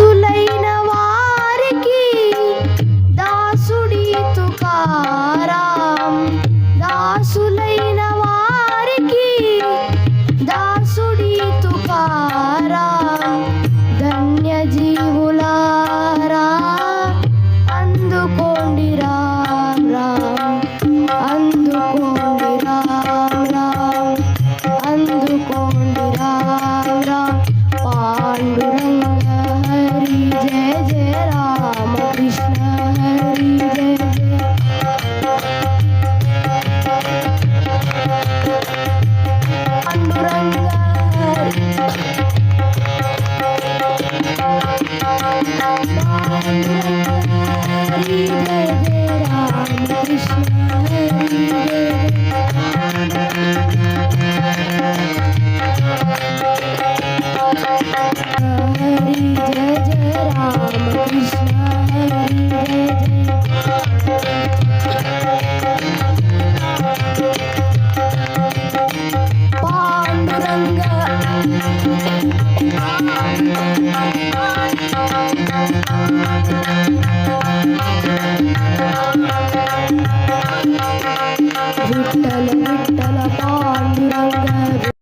దాసులైన వారికి దాసుడి తుకారాం, దాసులైన వారికి దాసుడి తుకారాం. ధన్య జీవులారా అందుకోండి రామ్ రామ్, అందుకోండి రామ్ రామ్, అందుకోండి రామ్ రామ్. పాండురంగ హరి జయ జయ రామ కృష్ణ హరి జయ జయ. పాండురంగ హరి, పాండురంగ హరి జయ జయ రామ కృష్ణ హరి జయ జయ.